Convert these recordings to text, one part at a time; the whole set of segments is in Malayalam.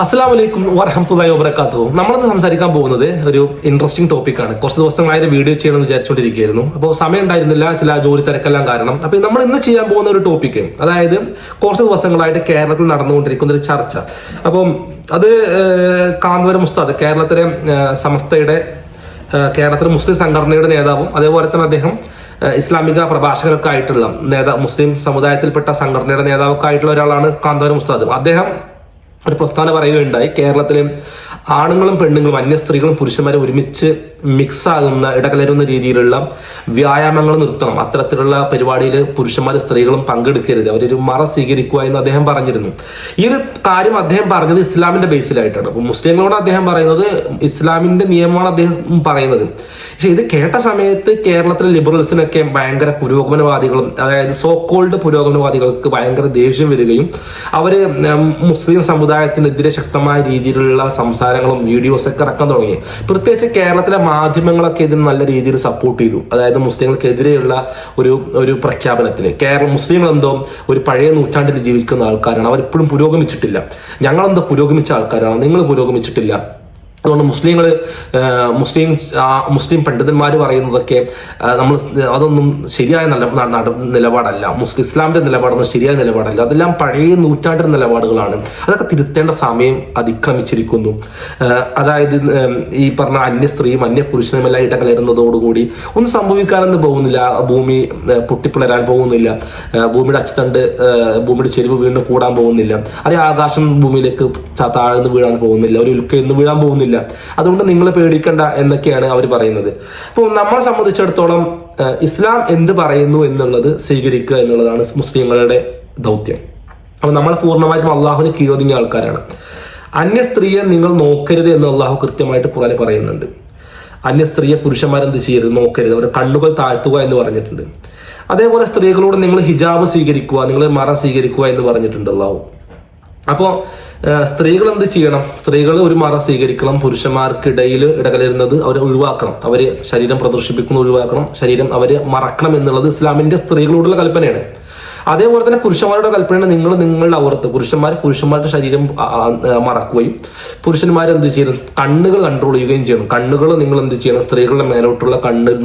അസ്സലാമലൈക്കും വറഹ്മത്തുള്ളാഹി വബറകാതുഹു. നമ്മളിന്ന് സംസാരിക്കാൻ പോകുന്നത് ഒരു ഇൻട്രസ്റ്റിംഗ് ടോപ്പിക്കാണ്. കുറച്ച് ദിവസങ്ങളായി വീഡിയോ ചെയ്യണമെന്ന് വിചാരിച്ചുകൊണ്ടിരിക്കുകയായിരുന്നു. അപ്പോൾ സമയം ഉണ്ടായിരുന്നില്ല, ചില ജോലി തിരക്കെല്ലാം കാരണം. അപ്പോൾ നമ്മൾ ഇന്ന് ചെയ്യാൻ പോകുന്ന ഒരു ടോപ്പിക്ക്, അതായത് കുറച്ച് ദിവസങ്ങളായിട്ട് കേരളത്തിൽ നടന്നുകൊണ്ടിരിക്കുന്ന ഒരു ചർച്ച. അപ്പം അത് കാന്തപുരം ഉസ്താദ്, കേരളത്തിലെ സമസ്തയുടെ, കേരളത്തിലെ മുസ്ലിം സംഘടനയുടെ നേതാവും അതേപോലെ തന്നെ അദ്ദേഹം ഇസ്ലാമിക പ്രഭാഷകരൊക്കെ ആയിട്ടുള്ള മുസ്ലിം സമുദായത്തിൽപ്പെട്ട സംഘടനയുടെ നേതാവൊക്കെ ആയിട്ടുള്ള ഒരാളാണ് കാന്തപുരം ഉസ്താദ്. അദ്ദേഹം ഒരു പ്രസ്താവന പറയുകയുണ്ടായി, കേരളത്തിലെ ആണുങ്ങളും പെണ്ണുങ്ങളും, അന്യ സ്ത്രീകളും പുരുഷന്മാരും ഒരുമിച്ച് മിക്സ് ആകുന്ന, ഇടകലരുന്ന രീതിയിലുള്ള വ്യായാമങ്ങൾ നിർത്തണം. അത്തരത്തിലുള്ള പരിപാടിയിൽ പുരുഷന്മാരും സ്ത്രീകളും പങ്കെടുക്കരുത്, അവരൊരു മറ സ്വീകരിക്കുക എന്ന് അദ്ദേഹം പറഞ്ഞിരുന്നു. ഈ ഒരു കാര്യം അദ്ദേഹം പറഞ്ഞത് ഇസ്ലാമിന്റെ ബേസിലായിട്ടാണ്. അപ്പോൾ മുസ്ലിങ്ങളോട് അദ്ദേഹം പറയുന്നത് ഇസ്ലാമിന്റെ നിയമമാണ് അദ്ദേഹം പറയുന്നത്. പക്ഷെ ഇത് കേട്ട സമയത്ത് കേരളത്തിലെ ലിബറൽസിനൊക്കെ ഭയങ്കര പുരോഗമനവാദികളും, അതായത് സോ കോൾഡ് പുരോഗമനവാദികൾക്ക് ഭയങ്കര ദേഷ്യം വരികയും അവര് മുസ്ലിം സമുദായത്തിനെതിരെ ശക്തമായ രീതിയിലുള്ള സംസാരങ്ങളും വീഡിയോസൊക്കെ ഇറക്കാൻ തുടങ്ങി. പ്രത്യേകിച്ച് കേരളത്തിലെ മാധ്യമങ്ങളൊക്കെ ഇതിന് നല്ല രീതിയിൽ സപ്പോർട്ട് ചെയ്തു. അതായത് മുസ്ലിങ്ങൾക്കെതിരെയുള്ള ഒരു പ്രഖ്യാപനത്തിന് മുസ്ലിങ്ങൾ എന്തോ ഒരു പഴയ നൂറ്റാണ്ടിൽ ജീവിക്കുന്ന ആൾക്കാരാണ്, അവരിപ്പോഴും പുരോഗമിച്ചിട്ടില്ല, ഞങ്ങളെന്തോ പുരോഗമിച്ച ആൾക്കാരാണ്, നിങ്ങൾ പുരോഗമിച്ചിട്ടില്ല. അതുകൊണ്ട് മുസ്ലിം പണ്ഡിതന്മാർ പറയുന്നതൊക്കെ അതൊന്നും ശരിയായ നിലപാടല്ല, ഇസ്ലാമിന്റെ നിലപാടൊന്നും ശരിയായ നിലപാടല്ല, അതെല്ലാം പഴയ നൂറ്റാണ്ടിന്റെ നിലപാടുകളാണ്, അതൊക്കെ തിരുത്തേണ്ട സമയം അതിക്രമിച്ചിരിക്കുന്നു. അതായത് ഈ പറഞ്ഞ അന്യ സ്ത്രീയും അന്യ പുരുഷനും എല്ലാം ഇടകലരുന്നതോടുകൂടി ഒന്നും സംഭവിക്കാനൊന്നും പോകുന്നില്ല, ഭൂമി പൊട്ടിപ്പിളരാൻ പോകുന്നില്ല, ഭൂമിയുടെ അച്ചുതണ്ട്, ഭൂമിയുടെ ചെരിവ് വീണ്ടും കൂടാൻ പോകുന്നില്ല, അതേ ആകാശം ഭൂമിയിലേക്ക് താഴ്ന്നു വീഴാൻ പോകുന്നില്ല, ഒരു ഉൽക്കയൊന്നും വീഴാൻ പോകുന്നില്ല. അതുകൊണ്ട് നിങ്ങൾ പേടിക്കണ്ട എന്നൊക്കെയാണ് അവർ പറയുന്നത്. അപ്പോൾ നമ്മളെ സംബന്ധിച്ചിടത്തോളം ഇസ്ലാം എന്ത് പറയുന്നു എന്നുള്ളത് സ്വീകരിക്കുക എന്നുള്ളതാണ് മുസ്ലിങ്ങളുടെ ദൗത്യം. അപ്പോൾ നമ്മൾ പൂർണ്ണമായിട്ടും അള്ളാഹുവിന് കീഴൊതുങ്ങിയ ആൾക്കാരാണ്. അന്യ സ്ത്രീയെ നിങ്ങൾ നോക്കരുത് എന്ന് അള്ളാഹു കൃത്യമായിട്ട് ഖുർആനിൽ പറയുന്നുണ്ട്. അന്യ സ്ത്രീയെ പുരുഷന്മാരെന്ത് ചെയ്യരുത്, നോക്കരുത്, അവരുടെ കണ്ണുകൾ താഴ്ത്തുക എന്ന് പറഞ്ഞിട്ടുണ്ട്. അതേപോലെ സ്ത്രീകളോട് നിങ്ങൾ ഹിജാബ് സ്വീകരിക്കുക, നിങ്ങൾ മറ സ്വീകരിക്കുക എന്ന് പറഞ്ഞിട്ടുണ്ട് അള്ളാഹു. അപ്പോൾ സ്ത്രീകൾ എന്ത് ചെയ്യണം? സ്ത്രീകൾ ഒരു മറ സ്വീകരിക്കണം, പുരുഷന്മാർക്കിടയിൽ ഇടകലരുന്നത് അവർ ഒഴിവാക്കണം, അവര് ശരീരം പ്രദർശിപ്പിക്കുന്ന ഒഴിവാക്കണം, ശരീരം അവര് മറക്കണം എന്നുള്ളത് ഇസ്ലാമിന്റെ സ്ത്രീകളോടുള്ള കൽപ്പനയാണ്. അതേപോലെ തന്നെ പുരുഷന്മാരുടെ കൽപ്പനയാണ്, നിങ്ങളുടെ ഔറത്ത്, പുരുഷന്മാരുടെ ശരീരം മറക്കുകയും പുരുഷന്മാരെന്ത് ചെയ്യണം? കണ്ണുകൾ കൺട്രോൾ ചെയ്യുകയും ചെയ്യണം. കണ്ണുകൾ നിങ്ങൾ എന്ത് ചെയ്യണം? സ്ത്രീകളുടെ മേലോട്ടുള്ള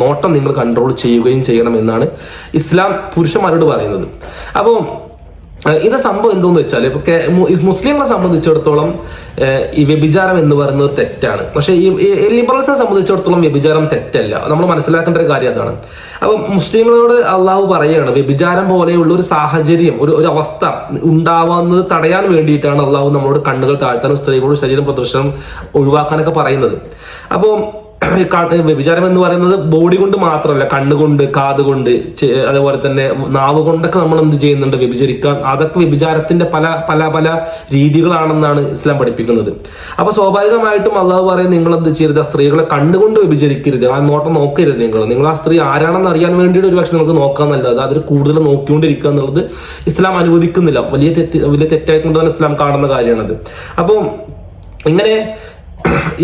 നോട്ടം നിങ്ങൾ കൺട്രോൾ ചെയ്യുകയും ചെയ്യണം എന്നാണ് ഇസ്ലാം പുരുഷന്മാരോട് പറയുന്നത്. അപ്പോൾ ഇത് സംഭവം എന്തോന്ന് വെച്ചാൽ, ഇപ്പൊ മുസ്ലിങ്ങളെ സംബന്ധിച്ചിടത്തോളം ഈ വ്യഭിചാരം എന്ന് പറയുന്നത് തെറ്റാണ്. പക്ഷെ ഈ ലിബറൽസിനെ സംബന്ധിച്ചിടത്തോളം വ്യഭിചാരം തെറ്റല്ല. നമ്മൾ മനസ്സിലാക്കേണ്ട ഒരു കാര്യം അതാണ്. അപ്പൊ മുസ്ലിങ്ങളോട് അള്ളാഹു പറയുകയാണ്, വ്യഭിചാരം പോലെയുള്ള ഒരു സാഹചര്യം, ഒരു അവസ്ഥ ഉണ്ടാവുന്നത് തടയാൻ വേണ്ടിയിട്ടാണ് അള്ളാഹു നമ്മളോട് കണ്ണുകൾ താഴ്ത്താനും സ്ത്രീകളോട് ശരീരം പ്രദർശനം ഒഴിവാക്കാനൊക്കെ പറയുന്നത്. അപ്പോൾ വ്യഭിചാരം എന്ന് പറയുന്നത് ബോഡി കൊണ്ട് മാത്രമല്ല, കണ്ണുകൊണ്ട്, കാതുകൊണ്ട്, അതേപോലെ തന്നെ നാവ് കൊണ്ടൊക്കെ നമ്മൾ എന്ത് ചെയ്യുന്നുണ്ട്? വ്യഭിചരിക്കാൻ. അതൊക്കെ വ്യഭിചാരത്തിന്റെ പല പല പല രീതികളാണെന്നാണ് ഇസ്ലാം പഠിപ്പിക്കുന്നത്. അപ്പൊ സ്വാഭാവികമായിട്ടും അള്ളാഹു പറയും, നിങ്ങൾ എന്ത് ചെയ്യരുത്? സ്ത്രീകളെ കണ്ണുകൊണ്ട് വ്യഭിചരിക്കരുത്, ആ നോട്ടം നോക്കരുത്. നിങ്ങൾ ആ സ്ത്രീ ആരാണെന്ന് അറിയാൻ വേണ്ടിയിട്ട് ഒരു പക്ഷെ നമുക്ക് നോക്കാന്നല്ലാതെ അതിൽ കൂടുതൽ നോക്കിക്കൊണ്ടിരിക്കുക എന്നുള്ളത് ഇസ്ലാം അനുവദിക്കുന്നില്ല. വലിയ തെറ്റായിക്കൊണ്ട് തന്നെ ഇസ്ലാം കാണുന്ന കാര്യമാണത്. അപ്പോൾ ഇങ്ങനെ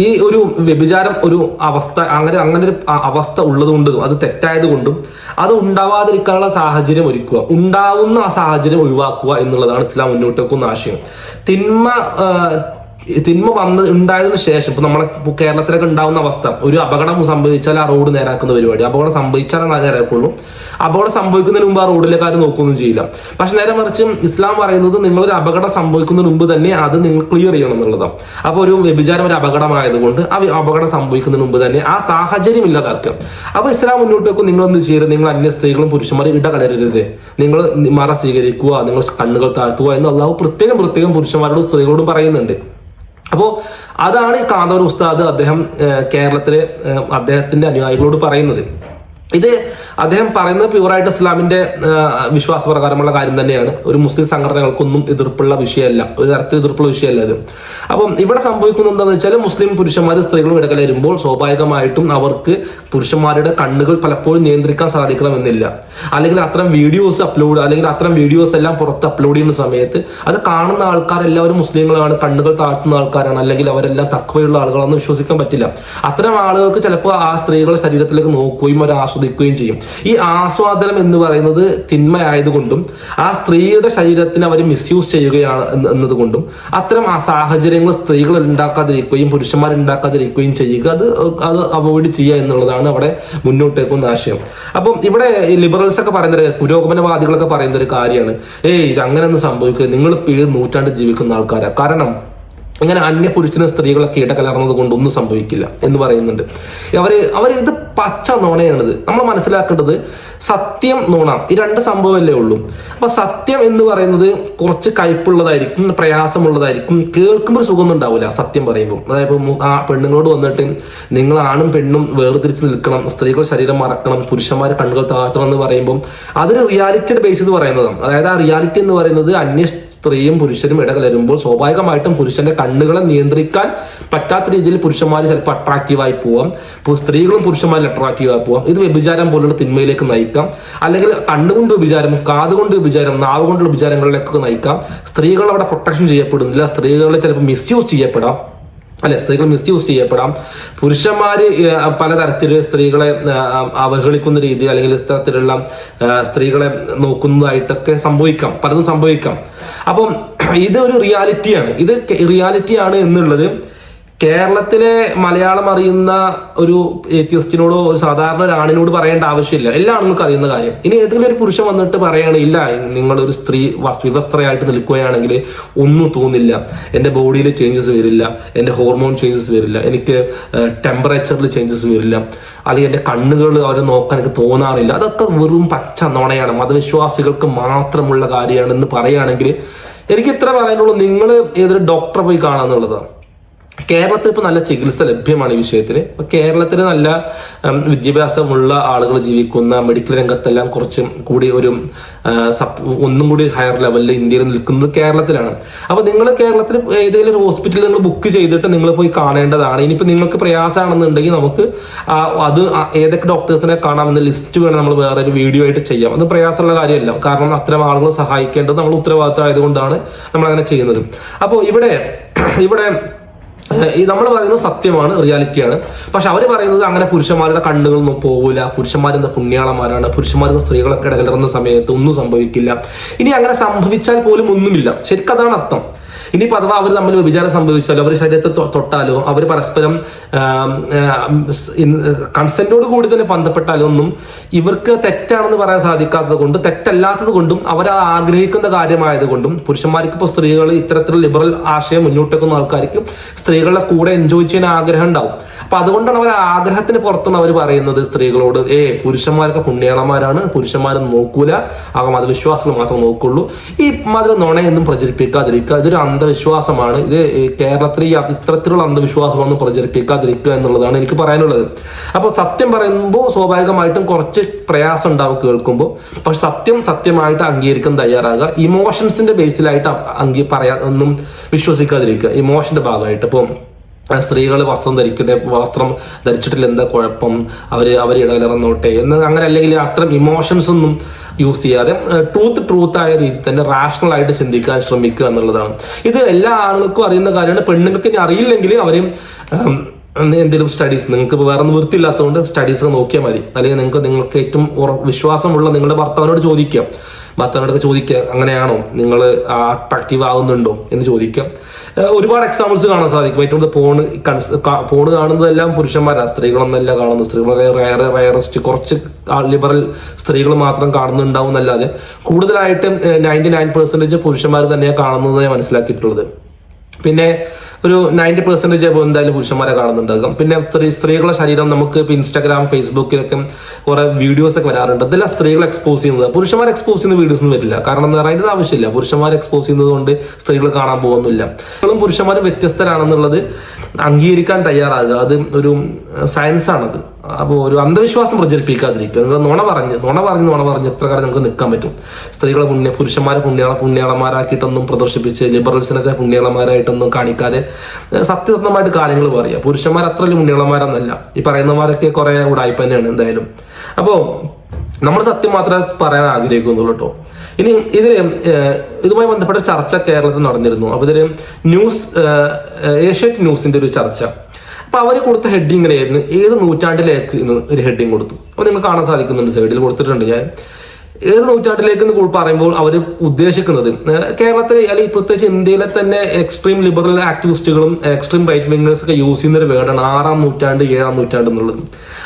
ഈ ഒരു വ്യഭിചാരം ഒരു അവസ്ഥ, അങ്ങനെ ഒരു അവസ്ഥ ഉള്ളതുകൊണ്ടും അത് തെറ്റായത് കൊണ്ടും അത് ഉണ്ടാവാതിരിക്കാനുള്ള സാഹചര്യം ഒരുക്കുക, ഉണ്ടാവുന്ന ആ സാഹചര്യം ഒഴിവാക്കുക എന്നുള്ളതാണ് ഇസ്ലാം മുന്നോട്ട് വെക്കുന്ന ആശയം. തിന്മ ഉണ്ടായതിനു ശേഷം ഇപ്പൊ നമ്മളെ കേരളത്തിലൊക്കെ ഉണ്ടാവുന്ന അവസ്ഥ, ഒരു അപകടം സംഭവിച്ചാൽ ആ റോഡ് നേരാക്കുന്ന പരിപാടി, അപകടം സംഭവിച്ചാൽ നേരാക്കുള്ളൂ, അപകടം സംഭവിക്കുന്നതിന് മുമ്പ് ആ റോഡിലെ കാര്യം നോക്കുകയൊന്നും ചെയ്യില്ല. പക്ഷെ നേരെ മറിച്ച് ഇസ്ലാം പറയുന്നത് നിങ്ങളൊരു അപകടം സംഭവിക്കുന്നതിന് മുമ്പ് തന്നെ അത് നിങ്ങൾ ക്ലിയർ ചെയ്യണം എന്നുള്ളതാണ്. അപ്പൊ ഒരു വ്യഭിചാരം ഒരു അപകടമായതുകൊണ്ട് ആ അപകടം സംഭവിക്കുന്നതിന് മുമ്പ് തന്നെ ആ സാഹചര്യം ഇല്ലാതാക്കുക. അപ്പൊ ഇസ്ലാം മുന്നോട്ട് വെക്കും, നിങ്ങൾ എന്ത് ചെയ്യരുത്? നിങ്ങൾ അന്യ സ്ത്രീകളും പുരുഷന്മാരും ഇടകലരരുത്, നിങ്ങൾ മറ സ്വീകരിക്കുക, നിങ്ങൾ കണ്ണുകൾ താഴ്ത്തുക എന്ന് അള്ളാഹു പ്രത്യേകം പുരുഷന്മാരോടും സ്ത്രീകളോടും പറയുന്നുണ്ട്. അപ്പോൾ അതാണ് കാന്തപുരം ഉസ്താദ് അദ്ദേഹം കേരളത്തിലെ അദ്ദേഹത്തിന്റെ അനുയായികളോട് പറയുന്നത്. ഇത് അദ്ദേഹം പറയുന്നത് പ്യൂറായിട്ട് ഇസ്ലാമിന്റെ വിശ്വാസപ്രകാരമുള്ള കാര്യം തന്നെയാണ്. ഒരു മുസ്ലിം സംഘടനകൾക്കൊന്നും എതിർപ്പുള്ള വിഷയമല്ല, ഒരു തരത്തിൽ എതിർപ്പുള്ള വിഷയമല്ല ഇത്. അപ്പം ഇവിടെ സംഭവിക്കുന്നത് എന്താണെന്ന് വെച്ചാൽ, മുസ്ലിം പുരുഷന്മാരും സ്ത്രീകളും ഇടകലരുമ്പോൾ സ്വാഭാവികമായിട്ടും അവർക്ക് പുരുഷന്മാരുടെ കണ്ണുകൾ പലപ്പോഴും നിയന്ത്രിക്കാൻ സാധിക്കണമെന്നില്ല. അല്ലെങ്കിൽ അത്തരം വീഡിയോസ് എല്ലാം പുറത്ത് അപ്ലോഡ് ചെയ്യുന്ന സമയത്ത് അത് കാണുന്ന ആൾക്കാരെല്ലാവരും മുസ്ലിങ്ങളാണ്, കണ്ണുകൾ താഴ്ത്തുന്ന ആൾക്കാരാണ്, അല്ലെങ്കിൽ അവരെല്ലാം തഖ്വയുള്ള ആളുകളാണെന്ന് വിശ്വസിക്കാൻ പറ്റില്ല. അത്തരം ആളുകൾക്ക് ചിലപ്പോൾ ആ സ്ത്രീകളുടെ ശരീരത്തിലേക്ക് നോക്കുകയും അവർ ആസ്വദിക്കുകയും ആസ്വദിക്കുകയും ചെയ്യും. ഈ ആസ്വാദനം എന്ന് പറയുന്നത് തിന്മയായതുകൊണ്ടും ആ സ്ത്രീയുടെ ശരീരത്തിന് അവർ മിസ്യൂസ് ചെയ്യുകയാണ് എന്നതുകൊണ്ടും അത്തരം ആ സാഹചര്യങ്ങൾ സ്ത്രീകൾ ഉണ്ടാക്കാതിരിക്കുകയും പുരുഷന്മാർ ഉണ്ടാക്കാതിരിക്കുകയും ചെയ്യുക, അത് അവോയ്ഡ് ചെയ്യുക എന്നുള്ളതാണ് അവിടെ മുന്നോട്ടേക്കുന്ന ആശയം. അപ്പം ഇവിടെ ലിബറൽസ് ഒക്കെ പറയുന്നത്, പുരോഗമനവാദികളൊക്കെ പറയുന്ന ഒരു കാര്യമാണ്, ഇത് അങ്ങനെയൊന്നും സംഭവിക്കുക, നിങ്ങൾ പേര് നൂറ്റാണ്ട് ജീവിക്കുന്ന ആൾക്കാരാണ്, കാരണം ഇങ്ങനെ അന്യപുരുഷനും സ്ത്രീകളൊക്കെ ഇടകലർന്നത് കൊണ്ട് ഒന്നും സംഭവിക്കില്ല എന്ന് പറയുന്നുണ്ട്. അവർ ഇത് പച്ച നുണയാണിത്. നമ്മൾ മനസ്സിലാക്കേണ്ടത് സത്യം, നുണ, ഈ രണ്ട് സംഭവമല്ലേ ഉള്ളൂ. അപ്പൊ സത്യം എന്ന് പറയുന്നത് കുറച്ച് കയ്പുള്ളതായിരിക്കും, പ്രയാസമുള്ളതായിരിക്കും, കേൾക്കുമ്പോൾ സുഖമൊന്നും ഉണ്ടാവില്ല സത്യം പറയുമ്പോൾ. അതായത് ആ പെണ്ണുങ്ങളോട് വന്നിട്ട് നിങ്ങൾ ആണും പെണ്ണും വേർതിരിച്ച് നിൽക്കണം, സ്ത്രീകൾ ശരീരം മറക്കണം, പുരുഷന്മാർ കണ്ണുകൾ താഴ്ത്തണം എന്ന് പറയുമ്പോൾ അതൊരു റിയാലിറ്റിയുടെ ബേസ് ചെയ്ത് പറയുന്നതാണ്. അതായത് ആ റിയാലിറ്റി എന്ന് പറയുന്നത് സ്ത്രീയും പുരുഷനും ഇടകലരുമ്പോൾ സ്വാഭാവികമായിട്ടും പുരുഷന്റെ കണ്ണുകളെ നിയന്ത്രിക്കാൻ പറ്റാത്ത രീതിയിൽ പുരുഷന്മാർ ചിലപ്പോൾ അട്രാക്റ്റീവായി പോവാം, സ്ത്രീകളും പുരുഷന്മാരിൽ അട്രാക്റ്റീവായി പോവാം. ഇത് വ്യഭിചാരം പോലുള്ള തിന്മയിലേക്ക് നയിക്കാം, അല്ലെങ്കിൽ കണ്ണുകൊണ്ട് വ്യഭിചാരം, കാതുകൊണ്ട് വ്യഭിചാരം, നാവ് കൊണ്ടുള്ള വ്യഭിചാരങ്ങളിലേക്കൊക്കെ നയിക്കാം. സ്ത്രീകൾ അവിടെ പ്രൊട്ടക്ഷൻ ചെയ്യപ്പെടുന്നില്ല, സ്ത്രീകളെ ചിലപ്പോൾ മിസ്യൂസ് ചെയ്യപ്പെടാം, അല്ലെ, സ്ത്രീകൾ മിസ്യൂസ് ചെയ്യപ്പെടാം. പുരുഷന്മാര് പലതരത്തിൽ സ്ത്രീകളെ അവഹേളിക്കുന്ന രീതി, അല്ലെങ്കിൽ ഇത്തരത്തിലുള്ള സ്ത്രീകളെ നോക്കുന്നതായിട്ടൊക്കെ സംഭവിക്കാം, പലതും സംഭവിക്കാം. അപ്പം ഇത് ഒരു റിയാലിറ്റിയാണ്. ഇത് റിയാലിറ്റിയാണ് എന്നുള്ളത് കേരളത്തിലെ മലയാളം അറിയുന്ന ഒരു ഏത്യസ്റ്റിനോടോ ഒരു സാധാരണ ഒരാണിനോട് പറയേണ്ട ആവശ്യമില്ല, എല്ലാ ആണുങ്ങൾക്ക് അറിയുന്ന കാര്യം. ഇനി ഏതെങ്കിലും ഒരു പുരുഷൻ വന്നിട്ട് പറയുകയാണില്ല, നിങ്ങളൊരു സ്ത്രീ വിവസ്ത്രയായിട്ട് നിൽക്കുകയാണെങ്കിൽ ഒന്നും തോന്നില്ല, എൻ്റെ ബോഡിയിൽ ചേഞ്ചസ് വരില്ല, എൻ്റെ ഹോർമോൺ ചേഞ്ചസ് വരില്ല, എനിക്ക് ടെമ്പറേച്ചറിൽ ചേഞ്ചസ് വരില്ല, അല്ലെങ്കിൽ എൻ്റെ കണ്ണുകൾ അവരെ നോക്കാൻ എനിക്ക് തോന്നാറില്ല, അതൊക്കെ വെറും പച്ച നുണയാണ്, മതവിശ്വാസികൾക്ക് മാത്രമുള്ള കാര്യമാണെന്ന് പറയുകയാണെങ്കിൽ എനിക്ക് ഇത്ര പറയാനുള്ളൂ, നിങ്ങൾ ഏതൊരു ഡോക്ടറെ പോയി കാണാന്നുള്ളതാണ്. കേരളത്തിൽ ഇപ്പോൾ നല്ല ചികിത്സ ലഭ്യമാണ് ഈ വിഷയത്തിൽ. കേരളത്തിൽ നല്ല വിദ്യാഭ്യാസമുള്ള ആളുകൾ ജീവിക്കുന്ന, മെഡിക്കൽ രംഗത്തെല്ലാം കുറച്ച് കൂടി ഒരു ഒന്നും കൂടി ഹയർ ലെവലിൽ ഇന്ത്യയിൽ നിൽക്കുന്നത് കേരളത്തിലാണ്. അപ്പോൾ നിങ്ങൾ കേരളത്തിൽ ഏതെങ്കിലും ഒരു ഹോസ്പിറ്റലിൽ നിങ്ങൾ ബുക്ക് ചെയ്തിട്ട് നിങ്ങൾ പോയി കാണേണ്ടതാണ്. ഇനിയിപ്പോൾ നിങ്ങൾക്ക് പ്രയാസമാണെന്നുണ്ടെങ്കിൽ നമുക്ക് അത് ഏതൊക്കെ ഡോക്ടേഴ്സിനെ കാണാമെന്ന ലിസ്റ്റ് വേണം നമ്മൾ വേറെ ഒരു വീഡിയോ ആയിട്ട് ചെയ്യാം. അത് പ്രയാസമുള്ള കാര്യമല്ല, കാരണം അത്തരം ആളുകൾ സഹായിക്കേണ്ടത് നമ്മൾ ഉത്തരവാദിത്തം ആയതുകൊണ്ടാണ് നമ്മൾ അങ്ങനെ ചെയ്യുന്നത്. അപ്പോൾ ഇവിടെ നമ്മൾ പറയുന്നത് സത്യമാണ്, റിയാലിറ്റിയാണ്. പക്ഷെ അവർ പറയുന്നത് അങ്ങനെ പുരുഷന്മാരുടെ കണ്ണുകളൊന്നും പോകില്ല, പുരുഷന്മാരെന്ന പുണ്യാളന്മാരാണ്, സ്ത്രീകളൊക്കെ ഇടകലർന്ന സമയത്ത് ഒന്നും സംഭവിക്കില്ല. ഇനി അങ്ങനെ സംഭവിച്ചാൽ പോലും ഒന്നുമില്ല, ശരിക്കും അതാണ് അർത്ഥം. ഇനി അഥവാ അവർ തമ്മിൽ വ്യഭിചാരം സംഭവിച്ചാലോ, അവർ ശരീരത്തെ തൊട്ടാലോ, അവർ പരസ്പരം കൺസെന്റോട് കൂടി തന്നെ ബന്ധപ്പെട്ടാലോ ഒന്നും ഇവർക്ക് തെറ്റാണെന്ന് പറയാൻ സാധിക്കാത്തത് കൊണ്ട്, തെറ്റല്ലാത്തത് കൊണ്ടും, അവർ ആഗ്രഹിക്കുന്ന കാര്യമായതുകൊണ്ടും, പുരുഷന്മാർക്ക് ഇപ്പോൾ സ്ത്രീകൾ ഇത്തരത്തിലുള്ള ലിബറൽ ആശയം മുന്നോട്ട് വെക്കുന്ന ആൾക്കാർക്ക് സ്ത്രീകളുടെ കൂടെ എൻജോയ് ചെയ്യാൻ ആഗ്രഹം ഉണ്ടാവും. അപ്പൊ അതുകൊണ്ടാണ് അവർ ആഗ്രഹത്തിന് പുറത്തുനിന്ന് അവർ പറയുന്നത് സ്ത്രീകളോട്, പുരുഷന്മാരൊക്കെ പുണ്യാളന്മാരാണ്, പുരുഷന്മാരും നോക്കൂല, ആ മതവിശ്വാസികൾ മാത്രം നോക്കുള്ളൂ. ഈ മത നുണയൊന്നും പ്രചരിപ്പിക്കാതിരിക്കുക, ഇതൊരു അന്ധവിശ്വാസമാണ്. ഇത് കേരളത്തിൽ ഇത്തരത്തിലുള്ള അന്ധവിശ്വാസമൊന്നും പ്രചരിപ്പിക്കാതിരിക്കുക എന്നുള്ളതാണ് എനിക്ക് പറയാനുള്ളത്. അപ്പോൾ സത്യം പറയുമ്പോൾ സ്വാഭാവികമായിട്ടും കുറച്ച് പ്രയാസം ഉണ്ടാവും കേൾക്കുമ്പോൾ, പക്ഷെ സത്യമായിട്ട് അംഗീകരിക്കാൻ തയ്യാറാകുക. ഇമോഷൻസിന്റെ ബേസിലായിട്ട് ഒന്നും വിശ്വസിക്കാതിരിക്കുക, ഇമോഷന്റെ ഭാഗമായിട്ട്. ഇപ്പം സ്ത്രീകൾ വസ്ത്രം ധരിച്ചിട്ടില്ല, എന്താ കുഴപ്പം, അവർ ഇടകലർന്നോട്ടെ എന്ന് അങ്ങനെ, അല്ലെങ്കിൽ അത്തരം ഇമോഷൻസ് ഒന്നും യൂസ് ചെയ്യാതെ ട്രൂത്ത് ആയ രീതിയിൽ തന്നെ റാഷണൽ ആയിട്ട് ചിന്തിക്കാൻ ശ്രമിക്കുക എന്നുള്ളതാണ്. ഇത് എല്ലാ ആളുകൾക്കും അറിയുന്ന കാര്യമാണ്. പെണ്ണുങ്ങൾക്ക് ഇനി അറിയില്ലെങ്കിൽ അവർ എന്തെങ്കിലും സ്റ്റഡീസ്, നിങ്ങൾക്ക് വേറെ നിവൃത്തിയില്ലാത്തതുകൊണ്ട് സ്റ്റഡീസ് നോക്കിയാൽ മതി. അല്ലെങ്കിൽ നിങ്ങൾക്ക് ഏറ്റവും വിശ്വാസമുള്ള നിങ്ങളുടെ ഭർത്താവിനോട് ചോദിക്കുക, അങ്ങനെയാണോ, നിങ്ങൾ അട്രാക്റ്റീവ് ആകുന്നുണ്ടോ എന്ന് ചോദിക്കാം. ഒരുപാട് എക്സാമ്പിൾസ് കാണാൻ സാധിക്കും. ഏറ്റവും പോണ് കാണുന്നതെല്ലാം പുരുഷന്മാരാണ്, സ്ത്രീകളൊന്നല്ല കാണുന്നത്. സ്ത്രീകളെ റയറസ്റ്റ് കുറച്ച് ലിബറൽ സ്ത്രീകൾ മാത്രം കാണുന്നുണ്ടാവും എന്നല്ലാതെ കൂടുതലായിട്ടും 99% പുരുഷന്മാർ തന്നെയാണ് കാണുന്നതായി മനസ്സിലാക്കിയിട്ടുള്ളത്. പിന്നെ ഒരു 90% എന്തായാലും പുരുഷന്മാരെ കാണുന്നുണ്ടാകും. പിന്നെ സ്ത്രീകളുടെ ശരീരം നമുക്ക് ഇപ്പൊ ഇൻസ്റ്റാഗ്രാം, ഫേസ്ബുക്കിലൊക്കെ കുറെ വീഡിയോസ് ഒക്കെ വരാറുണ്ട്. അതെല്ലാം സ്ത്രീകൾ എക്സ്പോസ് ചെയ്യുന്നത്, പുരുഷന്മാർ എക്സ്പോസ് ചെയ്യുന്ന വീഡിയോസ് ഒന്നും വരില്ല. കാരണം എന്താ പറയുക, അതിന്റെ ആവശ്യമില്ല. പുരുഷന്മാർ എക്സ്പോസ് ചെയ്യുന്നത് കൊണ്ട് സ്ത്രീകൾ കാണാൻ പോകുന്നില്ല. സ്ത്രീകളും പുരുഷന്മാരും വ്യത്യസ്തരാണെന്നുള്ളത് അംഗീകരിക്കാൻ തയ്യാറാകുക, അത് ഒരു സയൻസ് ആണത്. അപ്പോൾ ഒരു അന്ധവിശ്വാസം പ്രചരിപ്പിക്കാതിരിക്കുക. നിങ്ങൾ നുണ പറഞ്ഞ് എത്ര കാലം നിങ്ങൾക്ക് നിൽക്കാൻ പറ്റും? സ്ത്രീകളെ പുരുഷന്മാരെ പുണ്യാളന്മാരാക്കിയിട്ടൊന്നും പ്രദർശിപ്പിച്ച് ലിബറൽസിനൊക്കെ പുണ്യാളന്മാരായിട്ടൊന്നും കാണിക്കാതെ സത്യസന്ധമായിട്ട് കാര്യങ്ങൾ പറയുക. പുരുഷന്മാർ അത്ര വലിയ പുണ്യാളന്മാരൊന്നല്ല, ഈ പറയുന്നവരൊക്കെ കുറെ ഉടായ്പ തന്നെയാണ് എന്തായാലും. അപ്പോൾ നമ്മൾ സത്യം മാത്രമേ പറയാൻ ആഗ്രഹിക്കുന്നുള്ളൂ കേട്ടോ. ഇനി ഇതുമായി ബന്ധപ്പെട്ട ചർച്ച കേരളത്തിൽ നടന്നിരുന്നു. അപ്പോൾ ഇതിൽ ഏഷ്യാനെറ്റ് ന്യൂസിന്റെ ഒരു ചർച്ച. അപ്പൊ അവർ കൊടുത്ത ഹെഡിങ് ഇങ്ങനെയായിരുന്നു, ഏത് നൂറ്റാണ്ടിലേക്ക് എന്ന് ഒരു ഹെഡിങ് കൊടുത്തു. അപ്പൊ നിങ്ങൾ കാണാൻ സാധിക്കുന്നുണ്ട്, സൈഡിൽ കൊടുത്തിട്ടുണ്ട് ഞാൻ. ഏത് നൂറ്റാണ്ടിലേക്ക് എന്ന് പറയുമ്പോൾ അവർ ഉദ്ദേശിക്കുന്നത് കേരളത്തിലെ അല്ലെങ്കിൽ പ്രത്യേകിച്ച് ഇന്ത്യയിലെ തന്നെ extreme liberal ആക്ടിവിസ്റ്റുകളും extreme right wingers ഒക്കെ യൂസ് ചെയ്യുന്ന ഒരു വേർഡാണ് 6-ാം നൂറ്റാണ്ട് 7-ാം നൂറ്റാണ്ട് എന്നുള്ളത്.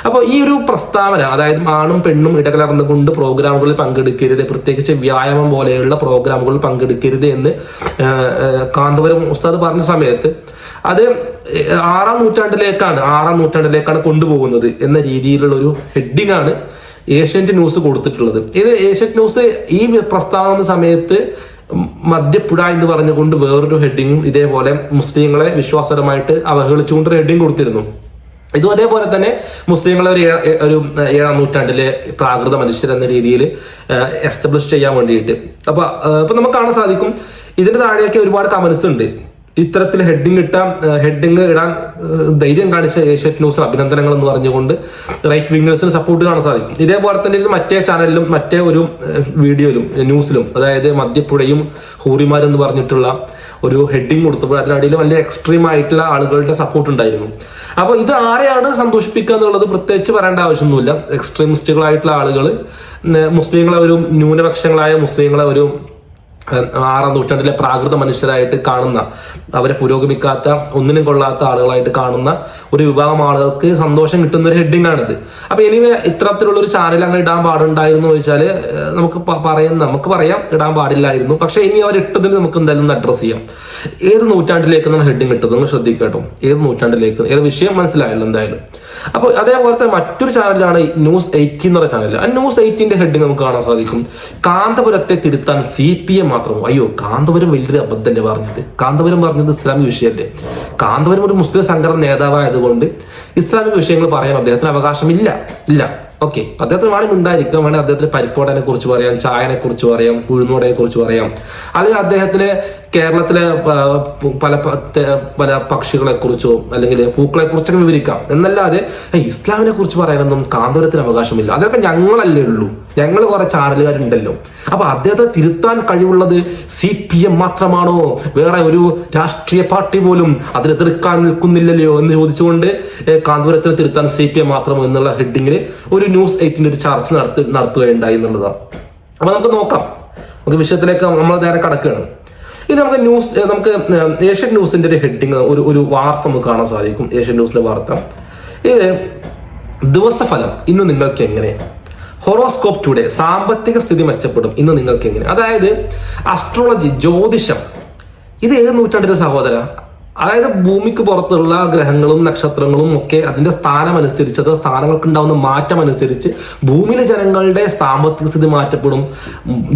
അപ്പോൾ ഈ ഒരു പ്രസ്താവന, അതായത് ആണും പെണ്ണും ഇടകലർന്നുകൊണ്ട് പ്രോഗ്രാമുകളിൽ പങ്കെടുക്കരുത്, പ്രത്യേകിച്ച് വ്യായാമം പോലെയുള്ള പ്രോഗ്രാമുകളിൽ പങ്കെടുക്കരുത് എന്ന് കാന്തപുരം ഉസ്താദ് പറഞ്ഞ സമയത്ത് അത് 6-ാം നൂറ്റാണ്ടിലേക്കാണ് കൊണ്ടുപോകുന്നത് എന്ന രീതിയിലുള്ള ഒരു ഹെഡിങ് ആണ് ഏഷ്യാനെറ്റ് ന്യൂസ് കൊടുത്തിട്ടുള്ളത്. ഇത് ഏഷ്യാനെറ്റ് ന്യൂസ് ഈ പ്രസ്താവന സമയത്ത് മദ്യപ്പുഴ എന്ന് പറഞ്ഞുകൊണ്ട് വേറൊരു ഹെഡിങ്ങും ഇതേപോലെ മുസ്ലിങ്ങളെ വിശ്വാസപരമായിട്ട് അവഹേളിച്ചുകൊണ്ട് ഹെഡിങ് കൊടുത്തിരുന്നു. ഇതും അതേപോലെ തന്നെ മുസ്ലിങ്ങളെ ഒരു 7-ാം നൂറ്റാണ്ടിലെ പ്രാകൃത മനുഷ്യർ എന്ന രീതിയിൽ എസ്റ്റാബ്ലിഷ് ചെയ്യാൻ വേണ്ടിയിട്ട്. അപ്പൊ നമുക്ക് കാണാൻ സാധിക്കും ഇതിന്റെ താഴെയൊക്കെ ഒരുപാട് കമന്റ്സ് ഉണ്ട്. ഇത്തരത്തിൽ ഹെഡിങ് ഇടാൻ ധൈര്യം കാണിച്ച ഏഷ്യാനെറ്റ് ന്യൂസ് അഭിനന്ദനങ്ങൾ എന്ന് പറഞ്ഞുകൊണ്ട് റൈറ്റ് വിംഗേഴ്സിന് സപ്പോർട്ട് കാണാൻ സാധിക്കും. ഇതേപോലെ തന്നെ മറ്റേ ചാനലിലും മറ്റേ ഒരു വീഡിയോയിലും ന്യൂസിലും, അതായത് മദ്യപ്പുഴയും ഹൂറിമാരും എന്ന് പറഞ്ഞിട്ടുള്ള ഒരു ഹെഡിങ് കൊടുത്തപ്പോൾ അതിനിടയിൽ വലിയ എക്സ്ട്രീം ആയിട്ടുള്ള ആളുകളുടെ സപ്പോർട്ട് ഉണ്ടായിരുന്നു. അപ്പോൾ ഇത് ആരെയാണ് സന്തോഷിപ്പിക്കുക എന്നുള്ളത് പ്രത്യേകിച്ച് പറയേണ്ട ആവശ്യമൊന്നുമില്ല. എക്സ്ട്രീമിസ്റ്റുകളായിട്ടുള്ള ആളുകൾ മുസ്ലിങ്ങളെ ഒരു ന്യൂനപക്ഷങ്ങളായ മുസ്ലിങ്ങളെ ഒരു 6-ാം നൂറ്റാണ്ടിലെ പ്രാകൃത മനുഷ്യരായിട്ട് കാണുന്ന, അവരെ പുരോഗമിക്കാത്ത, ഒന്നിനും കൊള്ളാത്ത ആളുകളായിട്ട് കാണുന്ന ഒരു വിഭാഗം ആളുകൾക്ക് സന്തോഷം കിട്ടുന്ന ഒരു ഹെഡിങ് ആണിത്. അപ്പൊ എനിവേ ഇത്തരത്തിലുള്ള ഒരു ചാനൽ അങ്ങനെ ഇടാൻ പാടുണ്ടായിരുന്നു ചോദിച്ചാൽ നമുക്ക് പറയാം ഇടാൻ പാടില്ലായിരുന്നു. പക്ഷെ ഇനി അവർ ഇട്ടതിന് നമുക്ക് എന്തായാലും ഒന്ന് അഡ്രസ് ചെയ്യാം. ഏത് നൂറ്റാണ്ടിലേക്ക് നമ്മൾ ഹെഡിങ് ഇട്ടത് നിങ്ങൾ ശ്രദ്ധിക്കട്ടോ. ഏത് നൂറ്റാണ്ടിലേക്ക്, ഏത് വിഷയം മനസ്സിലായല്ലോ എന്തായാലും. അപ്പോൾ അതേപോലെ തന്നെ മറ്റൊരു ചാനലാണ് ന്യൂസ് 80 എന്ന് പറയുന്ന ചാനൽ. ആ ന്യൂസ് 80ന്റെ ഹെഡിങ് നമുക്ക് കാണാൻ സാധിക്കും, കാന്തപുരത്തെ തിരുത്താൻ CPM മാത്രമോ. അയ്യോ, കാന്തപുരം വലിയൊരു അബദ്ധമല്ലേ പറഞ്ഞത്. കാന്തപുരം പറഞ്ഞത് ഇസ്ലാമിക വിഷയമല്ലേ. കാന്തപുരം ഒരു മുസ്ലിം സംഘടന നേതാവായതുകൊണ്ട് ഇസ്ലാമിക വിഷയങ്ങൾ പറയാൻ അദ്ദേഹത്തിന് അവകാശമില്ല. ഓക്കെ, അദ്ദേഹത്തിന് വേണമെങ്കിൽ ഉണ്ടായിരിക്കാം, വേണമെങ്കിൽ അദ്ദേഹത്തിന് പരിപ്പോടനെ കുറിച്ച് പറയാം, ചായനെ കുറിച്ച് പറയാം, ഉഴുന്നോടയെ കുറിച്ച് പറയാം, അല്ലെങ്കിൽ അദ്ദേഹത്തിന് കേരളത്തിലെ പല പക്ഷികളെ കുറിച്ചോ അല്ലെങ്കിൽ പൂക്കളെ കുറിച്ചൊക്കെ വിവരിക്കാം. എന്നല്ലാതെ ഇസ്ലാമിനെ കുറിച്ച് പറയാനൊന്നും കാന്തപുരത്തിന് അവകാശമില്ല. അതൊക്കെ ഞങ്ങളല്ലേ ഉള്ളൂ, ഞങ്ങൾ കുറെ ചാനലുകാരുണ്ടല്ലോ. അപ്പൊ അദ്ദേഹത്തെ തിരുത്താൻ കഴിവുള്ളത് CPM മാത്രമാണോ? വേറെ ഒരു രാഷ്ട്രീയ പാർട്ടി പോലും അതിനെ എതിർക്കാൻ നിൽക്കുന്നില്ലല്ലോ എന്ന് ചോദിച്ചുകൊണ്ട് കാന്തപുരത്തിന് തിരുത്താൻ CPM മാത്രമോ എന്നുള്ള ഹെഡിങ്ങിൽ ഒരു ന്യൂസ് 8ന്റെ ഒരു ചർച്ച നടത്തുകയുണ്ടായി എന്നുള്ളതാണ്. അപ്പൊ നമുക്ക് നോക്കാം, നമുക്ക് വിഷയത്തിലേക്ക് നമ്മൾ നേരെ കടക്കുകയാണ്. ഇത് നമുക്ക് ഏഷ്യൻ ന്യൂസിന്റെ ഒരു ഹെഡിങ്, ഒരു വാർത്ത നമുക്ക് കാണാൻ സാധിക്കും. ഏഷ്യൻ ന്യൂസിലെ വാർത്ത ഇത് ദിവസഫലം ഇന്ന് നിങ്ങൾക്ക് എങ്ങനെ, ഹൊറോസ്കോപ്പ് ടുഡേ സാമ്പത്തിക സ്ഥിതി മെച്ചപ്പെടും ഇന്ന് നിങ്ങൾക്ക് എങ്ങനെ. അതായത് അസ്ട്രോളജി, ജ്യോതിഷം, ഇത് ഏത് നൂറ്റാണ്ടിലെ സഹോദര? അതായത് ഭൂമിക്ക് പുറത്തുള്ള ഗ്രഹങ്ങളും നക്ഷത്രങ്ങളും ഒക്കെ അതിന്റെ സ്ഥാനമനുസരിച്ച്, അത് സ്ഥാനങ്ങൾക്ക് ഉണ്ടാവുന്ന മാറ്റം അനുസരിച്ച് ഭൂമിയിലെ ജനങ്ങളുടെ സാമ്പത്തിക സ്ഥിതി മാറ്റപ്പെടും.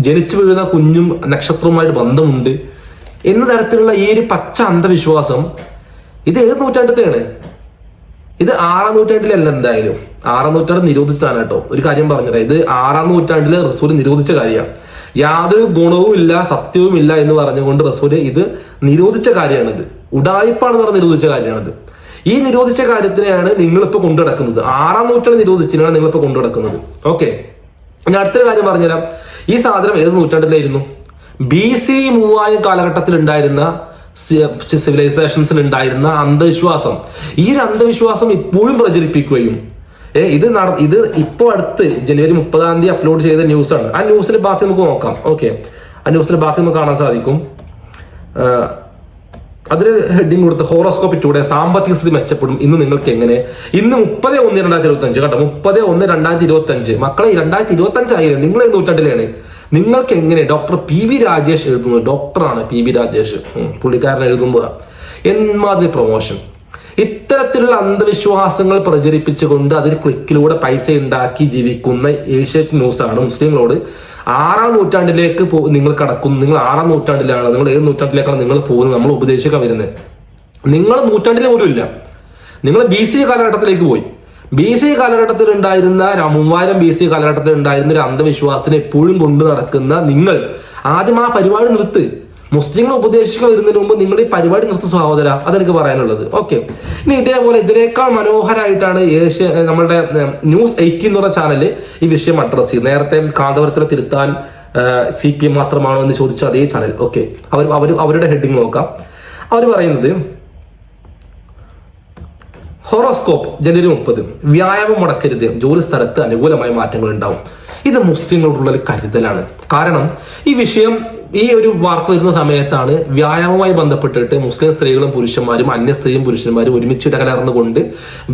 ജനിച്ചു വീഴുന്ന കുഞ്ഞും നക്ഷത്രവുമായിട്ട് ബന്ധമുണ്ട് എന്ന തരത്തിലുള്ള ഈ ഒരു പച്ച അന്ധവിശ്വാസം ഇത് ഏത് നൂറ്റാണ്ടത്തെയാണ്? ഇത് 6-ാം നൂറ്റാണ്ടിലല്ല. എന്തായാലും 6-ാം നൂറ്റാണ്ട് നിരോധിച്ചതാണ് കേട്ടോ. ഒരു കാര്യം പറഞ്ഞത്, ഇത് 6-ാം നൂറ്റാണ്ടില് റസൂൽ നിരോധിച്ച കാര്യമാണ്. യാതൊരു ഗുണവും ഇല്ല, സത്യവും ഇല്ല എന്ന് പറഞ്ഞുകൊണ്ട് റസൂല് ഇത് നിരോധിച്ച കാര്യമാണിത്. ഉഡായിപ്പാണെന്ന് പറഞ്ഞ് നിരോധിച്ച കാര്യമാണിത്. ഈ നിരോധിച്ച കാര്യത്തിനെയാണ് നിങ്ങളിപ്പോ കൊണ്ടുനടക്കുന്നത്. 6-ാം നൂറ്റാണ്ട് നിരോധിച്ചതിനാണ് നിങ്ങളിപ്പോ കൊണ്ടുനടക്കുന്നത്. ഓക്കെ, ഞാൻ അടുത്തൊരു കാര്യം പറഞ്ഞുതരാം. ഈ സാധനം ഏത് നൂറ്റാണ്ടിലായിരുന്നു? BC 3000 കാലഘട്ടത്തിൽ ഉണ്ടായിരുന്ന സിവിലൈസേഷൻസിൽ ഉണ്ടായിരുന്ന അന്ധവിശ്വാസം, ഈ ഒരു അന്ധവിശ്വാസം ഇപ്പോഴും പ്രചരിപ്പിക്കുകയും ഇത് ഇപ്പോൾ അടുത്ത് ജനുവരി 30-ാം തീയതി അപ്ലോഡ് ചെയ്ത ന്യൂസാണ്. ആ ന്യൂസിന്റെ ബാക്കി നമുക്ക് നോക്കാം. ഓക്കെ, ആ ന്യൂസിന്റെ ബാക്കി നമുക്ക് കാണാൻ സാധിക്കും. അതിൽ ഹെഡിങ് കൊടുത്ത് ഹോറോസ്കോപ്പ് ടുഡേ സാമ്പത്തിക സ്ഥിതി മെച്ചപ്പെടും ഇന്ന് നിങ്ങൾക്ക് എങ്ങനെ. ഇന്ന് 30/1/2025 കേട്ടോ, 30/1/2025. മക്കളെ 2025 ആയിരുന്നു, നിങ്ങൾ ഈ നൂറ്റാണ്ടിലാണ്. നിങ്ങൾക്ക് എങ്ങനെ? ഡോക്ടർ PV രാജേഷ് എഴുതുന്നു. ഡോക്ടറാണ് PV രാജേഷ്, പുള്ളിക്കാരൻ എഴുതുന്നതാണ്. എന്മാതിരി പ്രൊമോഷൻ! ഇത്തരത്തിലുള്ള അന്ധവിശ്വാസങ്ങൾ പ്രചരിപ്പിച്ചുകൊണ്ട് അതിൽ ക്ലിക്കിലൂടെ പൈസ ഉണ്ടാക്കി ജീവിക്കുന്ന ഏഷ്യാനെറ്റ് ന്യൂസാണ് മുസ്ലിങ്ങളോട് 6-ാം നൂറ്റാണ്ടിലേക്ക് നിങ്ങൾ കടക്കുന്നു, നിങ്ങൾ 6-ാം നൂറ്റാണ്ടിലാണ്, നിങ്ങൾ ഏത് നൂറ്റാണ്ടിലേക്കാണ് നിങ്ങൾ പോകുന്നത്, നമ്മൾ ഉപദേശിക്കാൻ വരുന്നത്. നിങ്ങൾ നൂറ്റാണ്ടിലെ പോലും ഇല്ല, നിങ്ങൾ BC കാലഘട്ടത്തിലേക്ക് പോയി. BC കാലഘട്ടത്തിൽ ഉണ്ടായിരുന്ന 3000 BC കാലഘട്ടത്തിൽ ഉണ്ടായിരുന്ന ഒരു അന്ധവിശ്വാസത്തിനെ എപ്പോഴും കൊണ്ടു നടക്കുന്ന നിങ്ങൾ ആദ്യം ആ പരിപാടി നിർത്ത്. മുസ്ലിങ്ങൾ ഉപദേശിക്കാൻ വരുന്നതിന് മുമ്പ് നിങ്ങൾ ഈ പരിപാടി നിർത്തി സഹോദര, അതെനിക്ക് പറയാനുള്ളത്. ഓക്കെ, ഇനി ഇതേപോലെ ഇതിനേക്കാൾ മനോഹരമായിട്ടാണ് നമ്മളുടെ ന്യൂസ് 80 എന്ന് പറഞ്ഞ ചാനൽ ഈ വിഷയം അഡ്രസ് ചെയ്ത്. നേരത്തെ കാന്തപുരത്തിനെ തിരുത്താൻ CPM മാത്രമാണോ എന്ന് ചോദിച്ച അതേ ചാനൽ. ഓക്കെ, അവരുടെ ഹെഡിങ് നോക്കാം. അവർ പറയുന്നത് ഹോറോസ്കോപ്പ് ജനുവരി 30, വ്യായാമം മുടക്കരുത്, ജോലി സ്ഥലത്ത് അനുകൂലമായ മാറ്റങ്ങൾ ഉണ്ടാവും. ഇത് മുസ്ലിങ്ങളോടുള്ള ഒരു കരുതലാണ്. കാരണം ഈ വിഷയം, ഈ ഒരു വാർത്ത വരുന്ന സമയത്താണ് വ്യായാമവുമായി ബന്ധപ്പെട്ടിട്ട് മുസ്ലിം സ്ത്രീകളും പുരുഷന്മാരും അന്യ സ്ത്രീയും പുരുഷന്മാരും ഒരുമിച്ച് ഇടകലർന്നുകൊണ്ട്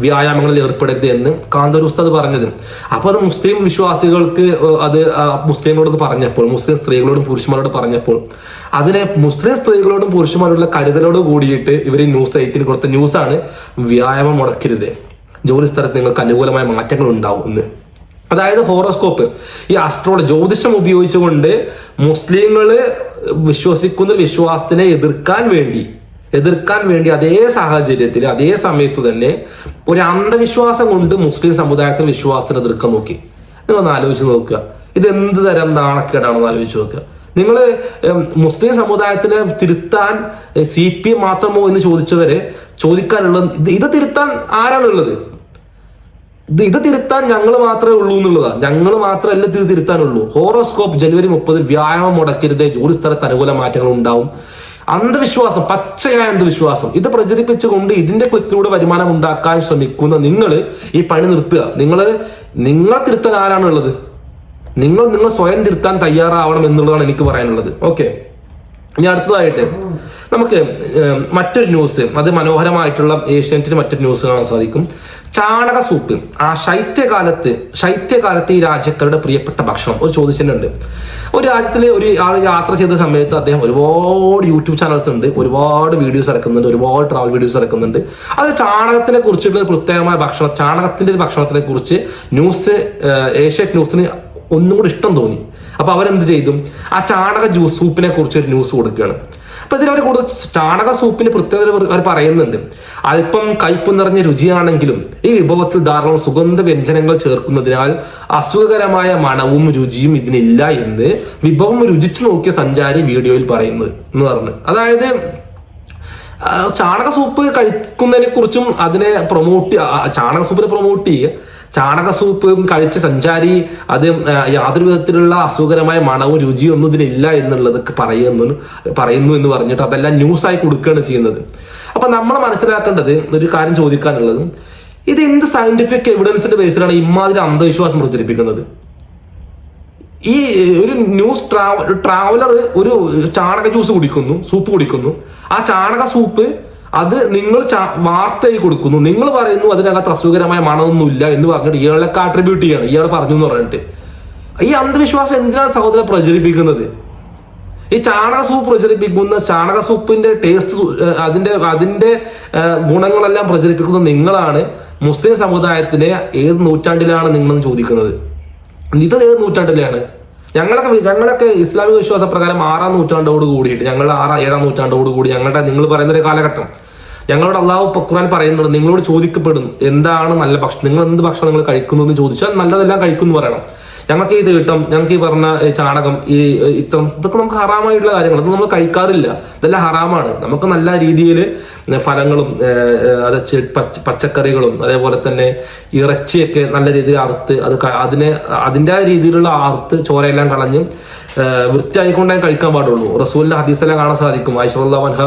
വ്യായാമങ്ങളിൽ ഏർപ്പെടരുത് എന്ന് കാന്തൂർ ഉസ്താദ് പറഞ്ഞത്. അപ്പോൾ അത് മുസ്ലിം വിശ്വാസികൾക്ക് അത് മുസ്ലിങ്ങളോട് പറഞ്ഞപ്പോൾ, മുസ്ലിം സ്ത്രീകളോടും പുരുഷന്മാരോട് പറഞ്ഞപ്പോൾ അതിനെ മുസ്ലിം സ്ത്രീകളോടും പുരുഷന്മാരോടുള്ള കരുതലോട് കൂടിയിട്ട് ഇവർ ന്യൂസ് 18 കൊടുത്ത ന്യൂസാണ് വ്യായാമം മുടക്കരുത്, ജോലി സ്ഥലത്ത് നിങ്ങൾക്ക് അനുകൂലമായ മാറ്റങ്ങൾ ഉണ്ടാവും എന്ന്. അതായത് ഹോറോസ്കോപ്പ്, ഈ ആസ്ട്രോളജി, ജ്യോതിഷം ഉപയോഗിച്ചുകൊണ്ട് മുസ്ലിങ്ങൾ വിശ്വസിക്കുന്ന വിശ്വാസത്തിനെ എതിർക്കാൻ വേണ്ടി അതേ സാഹചര്യത്തിൽ അതേ സമയത്ത് തന്നെ ഒരു അന്ധവിശ്വാസം കൊണ്ട് മുസ്ലിം സമുദായത്തിൽ വിശ്വാസത്തിന് എതിർക്കാൻ നോക്കി. നിങ്ങളൊന്ന് ആലോചിച്ച് നോക്കുക, ഇത് എന്ത് തരം നാണക്കേടാണെന്ന് ആലോചിച്ച് നോക്കുക. നിങ്ങൾ മുസ്ലിം സമുദായത്തിനെ തിരുത്താൻ CPM മാത്രമോ എന്ന് ചോദിച്ചവരെ ചോദിക്കാനുള്ളത്, ഇത് തിരുത്താൻ ആരാണുള്ളത്? ഇത് തിരുത്താൻ ഞങ്ങൾ മാത്രമേ ഉള്ളൂ എന്നുള്ളതാണ്. ഞങ്ങൾ മാത്രമല്ല ഇത് തിരുത്താനുള്ളൂ. ഹോറോസ്കോപ്പ് ജനുവരി 30, വ്യായാമം മുടക്കരുത്, ജോലി സ്ഥലത്ത് അനുകൂല മാറ്റങ്ങൾ ഉണ്ടാവും. അന്ധവിശ്വാസം, പച്ചയായ അന്ധവിശ്വാസം, ഇത് പ്രചരിപ്പിച്ചുകൊണ്ട് ഇതിന്റെ ക്ലിക്കിലൂടെ വരുമാനം ഉണ്ടാക്കാൻ ശ്രമിക്കുന്ന നിങ്ങൾ ഈ പണി നിർത്തുക. നിങ്ങളെ തിരുത്താൻ ആരാണുള്ളത്? നിങ്ങൾ സ്വയം തിരുത്താൻ തയ്യാറാവണം എന്നുള്ളതാണ് എനിക്ക് പറയാനുള്ളത്. ഓക്കെ, ഇനി അടുത്തതായിട്ട് നമുക്ക് മറ്റൊരു ന്യൂസ്, അത് മനോഹരമായിട്ടുള്ള ഏഷ്യാനെറ്റിന് മറ്റൊരു ന്യൂസ് കാണാൻ സാധിക്കും. ചാണക സൂപ്പ്. ശൈത്യകാലത്ത് ഈ രാജ്യക്കാരുടെ പ്രിയപ്പെട്ട ഭക്ഷണം. ഒരു ചോദിച്ചിട്ടുണ്ട്, ഒരു രാജ്യത്തിലെ ഒരു ആൾ യാത്ര ചെയ്ത സമയത്ത് അദ്ദേഹം ഒരുപാട് യൂട്യൂബ് ചാനൽസ് ഉണ്ട്, ഒരുപാട് വീഡിയോസ് ഇറക്കുന്നുണ്ട്, ഒരുപാട് ട്രാവൽ വീഡിയോസ് ഇറക്കുന്നുണ്ട്. അത് ചാണകത്തിനെ കുറിച്ചിട്ടുള്ള പ്രത്യേകമായ ഭക്ഷണം, ചാണകത്തിന്റെ ഒരു ഭക്ഷണത്തിനെ കുറിച്ച് ഏഷ്യാനെറ്റ് ന്യൂസിന് ഒന്നും കൂടി ഇഷ്ടം തോന്നി. അപ്പൊ അവരെന്ത് ചെയ്തു, ആ ചാണക സൂപ്പിനെ കുറിച്ച് ഒരു ന്യൂസ് കൊടുക്കുകയാണ്. അപ്പൊ ഇതിൽ അവർ കൂടുതൽ ചാണക സൂപ്പിന് പ്രത്യേകത അവർ പറയുന്നുണ്ട്. അല്പം കയ്പ് നിറഞ്ഞ രുചിയാണെങ്കിലും ഈ വിഭവത്തിൽ ധാരാളം സുഗന്ധ വ്യഞ്ജനങ്ങൾ ചേർക്കുന്നതിനാൽ അസുഖകരമായ മണവും രുചിയും ഇതിനില്ല എന്ന് വിഭവം രുചിച്ചു നോക്കിയ സഞ്ചാരി വീഡിയോയിൽ പറയുന്നത് എന്ന് പറഞ്ഞു. അതായത് ചാണക സൂപ്പ് കഴിക്കുന്നതിനെ കുറിച്ചും അതിനെ ചാണക സൂപ്പിനെ പ്രൊമോട്ട് ചെയ്യുക, ചാണക സൂപ്പ് കഴിച്ച സഞ്ചാരി അത് യാതൊരു വിധത്തിലുള്ള അസുഖകരമായ മണവും രുചിയും ഒന്നും ഇതിനില്ല എന്നുള്ളതൊക്കെ പറയുന്നു എന്ന് പറഞ്ഞിട്ട് അതെല്ലാം ന്യൂസായി കൊടുക്കുകയാണ് ചെയ്യുന്നത്. അപ്പൊ നമ്മൾ മനസ്സിലാക്കേണ്ടത് ഒരു കാര്യം ചോദിക്കാനുള്ളത്, ഇത് എന്ത് സയന്റിഫിക് എവിഡൻസിന്റെ ബേസിലാണ് ഇമാതിരി അന്ധവിശ്വാസം പ്രചരിപ്പിക്കുന്നത്? ഈ ഒരു ട്രാവലർ ഒരു ചാണക സൂപ്പ് കുടിക്കുന്നു. ആ ചാണക സൂപ്പ് അത് നിങ്ങൾ വാർത്തയായി കൊടുക്കുന്നു, നിങ്ങൾ പറയുന്നു അതിനകത്ത് അസുഖകരമായ മണമൊന്നുമില്ല എന്ന് പറഞ്ഞിട്ട് ഇയാളൊക്കെ ആട്രിബ്യൂട്ട് ചെയ്യണം, ഇയാൾ പറഞ്ഞു എന്ന് പറഞ്ഞിട്ട്. ഈ അന്ധവിശ്വാസം എന്തിനാണ് സഹോദരൻ പ്രചരിപ്പിക്കുന്നത്? ഈ ചാണക സൂപ്പ് പ്രചരിപ്പിക്കുന്ന, ചാണക സൂപ്പിന്റെ ടേസ്റ്റ്, അതിന്റെ ഗുണങ്ങളെല്ലാം പ്രചരിപ്പിക്കുന്ന നിങ്ങളാണ്. മുസ്ലിം സമുദായത്തിനെ ഏത് നൂറ്റാണ്ടിലാണ് നിങ്ങളെന്ന് ചോദിക്കുന്നത്? ഇത് ഏത് നൂറ്റാണ്ടിലാണ്? ഞങ്ങളൊക്കെ ഇസ്ലാമിക വിശ്വാസ പ്രകാരം 6-ാം നൂറ്റാണ്ടോട് കൂടിയിട്ട്, ഞങ്ങളുടെ 6-7-ാം നൂറ്റാണ്ടോട് കൂടി നിങ്ങൾ പറയുന്ന ഒരു കാലഘട്ടം, ഞങ്ങളോട് അള്ളാഹു ഖുർആൻ പറയുന്നുണ്ട്, നിങ്ങളോട് ചോദിക്കപ്പെടും എന്താണ് നല്ല ഭക്ഷണം, നിങ്ങൾ എന്ത് ഭക്ഷണം നിങ്ങൾ കഴിക്കുന്നു എന്ന് ചോദിച്ചാൽ നല്ലതെല്ലാം കഴിക്കുന്നു പറയണം. ഞങ്ങൾക്ക് ഇത് കിട്ടും, ഞങ്ങൾക്ക് ഈ പറഞ്ഞ ചാണകം, ഇതൊക്കെ നമുക്ക് ഹറാമായിട്ടുള്ള കാര്യങ്ങൾ, അതൊന്നും നമ്മൾ കഴിക്കാറില്ല, ഇതെല്ലാം ഹറാമാണ്. നമുക്ക് നല്ല രീതിയിൽ ഫലങ്ങളും പച്ചക്കറികളും അതേപോലെ തന്നെ ഇറച്ചിയൊക്കെ നല്ല രീതിയിൽ അറുത്ത് അതിൻ്റെ രീതിയിലുള്ള ചോരയെല്ലാം കളഞ്ഞ് വൃത്തിയായിക്കൊണ്ടേ കഴിക്കാൻ പാടുള്ളൂ. റസൂലിന്റെ ഹദീസെല്ലാം കാണാൻ സാധിക്കും. ആയിഷ റളിയല്ലാഹു അൻഹ